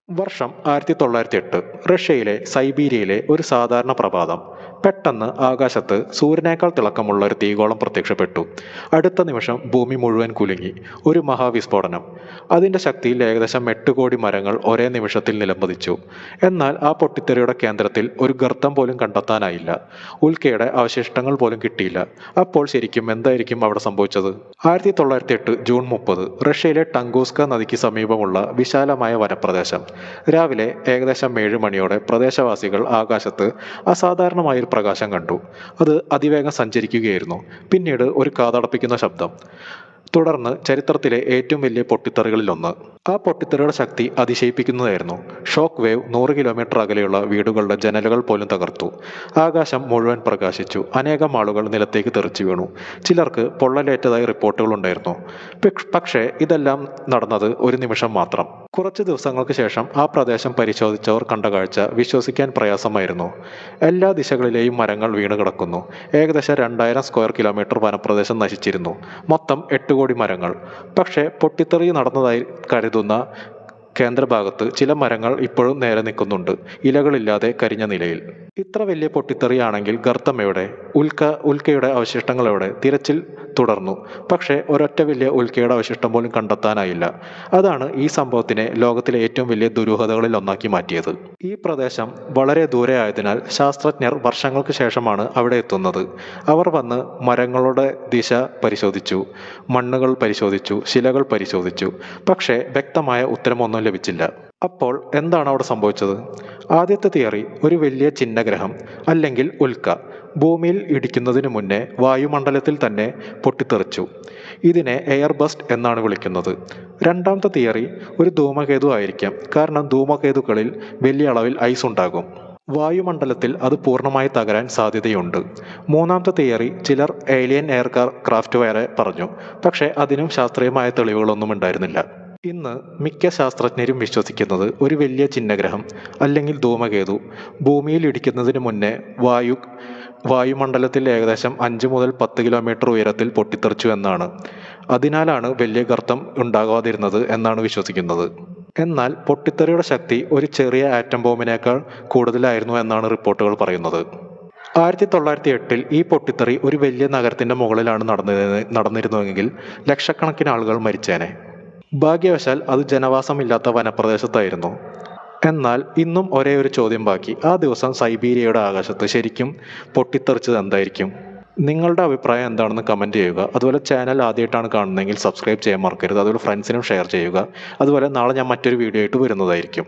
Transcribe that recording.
വർഷം 1908. റഷ്യയിലെ സൈബീരിയയിലെ ഒരു സാധാരണ പ്രഭാതം. പെട്ടെന്ന് ആകാശത്ത് സൂര്യനേക്കാൾ തിളക്കമുള്ള ഒരു തീഗോളം പ്രത്യക്ഷപ്പെട്ടു. അടുത്ത നിമിഷം ഭൂമി മുഴുവൻ കുലുങ്ങി. ഒരു മഹാവിസ്ഫോടനം. അതിൻ്റെ ശക്തിയിൽ ഏകദേശം 8 കോടി മരങ്ങൾ ഒരേ നിമിഷത്തിൽ നിലംപതിച്ചു. എന്നാൽ ആ പൊട്ടിത്തെറിയുടെ കേന്ദ്രത്തിൽ ഒരു ഗർത്തം പോലും കണ്ടെത്താനായില്ല. ഉൽക്കയുടെ അവശിഷ്ടങ്ങൾ പോലും കിട്ടിയില്ല. അപ്പോൾ ശരിക്കും എന്തായിരിക്കും അവിടെ സംഭവിച്ചത്? 1908 ജൂൺ 30. റഷ്യയിലെ ടങ്കോസ്ക നദിക്ക് സമീപമുള്ള വിശാലമായ വനപ്രദേശം. രാവിലെ ഏകദേശം 7 മണിയോടെ പ്രദേശവാസികൾ ആകാശത്ത് അസാധാരണമായൊരു പ്രകാശം കണ്ടു. അത് അതിവേഗം സഞ്ചരിക്കുകയായിരുന്നു. പിന്നീട് ഒരു കാതടപ്പിക്കുന്ന ശബ്ദം. തുടർന്ന് ചരിത്രത്തിലെ ഏറ്റവും വലിയ പൊട്ടിത്തെറികളിലൊന്ന്. ആ പൊട്ടിത്തെറിയുടെ ശക്തി അതിശയിപ്പിക്കുന്നതായിരുന്നു. ഷോക്ക് വേവ് 100 കിലോമീറ്റർ അകലെയുള്ള വീടുകളുടെ ജനലുകൾ പോലും തകർത്തു. ആകാശം മുഴുവൻ പ്രകാശിച്ചു. അനേകം ആളുകൾ നിലത്തേക്ക് തെറിച്ചു വീണു. ചിലർക്ക് പൊള്ളലേറ്റതായി റിപ്പോർട്ടുകളുണ്ടായിരുന്നു. പക്ഷേ ഇതെല്ലാം നടന്നത് ഒരു നിമിഷം മാത്രം. കുറച്ച് ദിവസങ്ങൾക്ക് ശേഷം ആ പ്രദേശം പരിശോധിച്ചവർ കണ്ട കാഴ്ച വിശ്വസിക്കാൻ പ്രയാസമായിരുന്നു. എല്ലാ ദിശകളിലെയും മരങ്ങൾ വീണ് കിടക്കുന്നു. ഏകദേശം 2000 സ്ക്വയർ കിലോമീറ്റർ വനപ്രദേശം നശിച്ചിരുന്നു. മൊത്തം 8 കോടി മരങ്ങൾ. പക്ഷേ പൊട്ടിത്തെറി നടന്നതായി കരുതുന്ന കേന്ദ്രഭാഗത്ത് ചില മരങ്ങൾ ഇപ്പോഴും നേരെ നിൽക്കുന്നുണ്ട്, ഇലകളില്ലാതെ കരിഞ്ഞ നിലയിൽ. ഇത്ര വലിയ പൊട്ടിത്തെറിയാണെങ്കിൽ ഗർത്തം എവിടെ? ഉൽക്കയുടെ അവശിഷ്ടങ്ങൾ എവിടെ? തിരച്ചിൽ തുടർന്നു. പക്ഷേ ഒരൊറ്റ വലിയ ഉൽക്കയുടെ അവശിഷ്ടം പോലും കണ്ടെത്താനായില്ല. അതാണ് ഈ സംഭവത്തിനെ ലോകത്തിലെ ഏറ്റവും വലിയ ദുരൂഹതകളിൽ ഒന്നാക്കി മാറ്റിയത്. ഈ പ്രദേശം വളരെ ദൂരെ ആയതിനാൽ ശാസ്ത്രജ്ഞർ വർഷങ്ങൾക്ക് ശേഷമാണ് അവിടെ എത്തുന്നത്. അവർ വന്ന് മരങ്ങളുടെ ദിശ പരിശോധിച്ചു, മണ്ണുകൾ പരിശോധിച്ചു, ശിലകൾ പരിശോധിച്ചു. പക്ഷേ വ്യക്തമായ ഉത്തരമൊന്നും ലഭിച്ചില്ല. അപ്പോൾ എന്താണ് അവിടെ സംഭവിച്ചത്? ആദ്യത്തെ തിയറി, ഒരു വലിയ ചിഹ്നഗ്രഹം അല്ലെങ്കിൽ ഉൽക്ക ഭൂമിയിൽ ഇടിക്കുന്നതിന് മുന്നേ വായുമണ്ഡലത്തിൽ തന്നെ പൊട്ടിത്തെറിച്ചു. ഇതിനെ എയർ ബസ്റ്റ് എന്നാണ് വിളിക്കുന്നത്. രണ്ടാമത്തെ തിയറി, ഒരു ധൂമകേതു ആയിരിക്കാം. കാരണം ധൂമകേതുക്കളിൽ വലിയ അളവിൽ ഐസ് ഉണ്ടാകും. വായുമണ്ഡലത്തിൽ അത് പൂർണ്ണമായി തകരാൻ സാധ്യതയുണ്ട്. മൂന്നാമത്തെ തിയറി, ചിലർ ഏലിയൻ ക്രാഫ്റ്റ് വരെ പറഞ്ഞു. പക്ഷേ അതിനും ശാസ്ത്രീയമായ തെളിവുകളൊന്നും ഉണ്ടായിരുന്നില്ല. ഇന്ന് മിക്ക ശാസ്ത്രജ്ഞരും വിശ്വസിക്കുന്നത് ഒരു വലിയ ചിഹ്നഗ്രഹം അല്ലെങ്കിൽ ധൂമകേതു ഭൂമിയിൽ ഇടിക്കുന്നതിന് മുന്നേ വായുമണ്ഡലത്തിൽ ഏകദേശം 5 മുതൽ 10 കിലോമീറ്റർ ഉയരത്തിൽ പൊട്ടിത്തെറിച്ചു എന്നാണ്. അതിനാലാണ് വലിയ ഗർത്തം ഉണ്ടാകാതിരുന്നത് എന്നാണ് വിശ്വസിക്കുന്നത്. എന്നാൽ പൊട്ടിത്തെറിയുടെ ശക്തി ഒരു ചെറിയ ആറ്റം ബോംബിനേക്കാൾ കൂടുതലായിരുന്നു എന്നാണ് റിപ്പോർട്ടുകൾ പറയുന്നത്. 1908 ഈ പൊട്ടിത്തെറി ഒരു വലിയ നഗരത്തിന്റെ മുകളിലാണ് നടന്നിരുന്നുവെങ്കിൽ ലക്ഷക്കണക്കിന് ആളുകൾ മരിച്ചേനെ. ഭാഗ്യവശാൽ അത് ജനവാസമില്ലാത്ത വനപ്രദേശത്തായിരുന്നു. എന്നാൽ ഇന്നും ഒരേ ഒരു ചോദ്യം ബാക്കി. ആ ദിവസം സൈബീരിയയുടെ ആകാശത്ത് ശരിക്കും പൊട്ടിത്തെറിച്ചത് എന്തായിരിക്കും? നിങ്ങളുടെ അഭിപ്രായം എന്താണെന്ന് കമൻറ്റ് ചെയ്യുക. അതുപോലെ ചാനൽ ആദ്യമായിട്ടാണ് കാണുന്നതെങ്കിൽ സബ്സ്ക്രൈബ് ചെയ്യാൻ മറക്കരുത്. അതുപോലെ ഫ്രണ്ട്സിനും ഷെയർ ചെയ്യുക. അതുപോലെ നാളെ ഞാൻ മറ്റൊരു വീഡിയോ ആയിട്ട് വരുന്നതായിരിക്കും.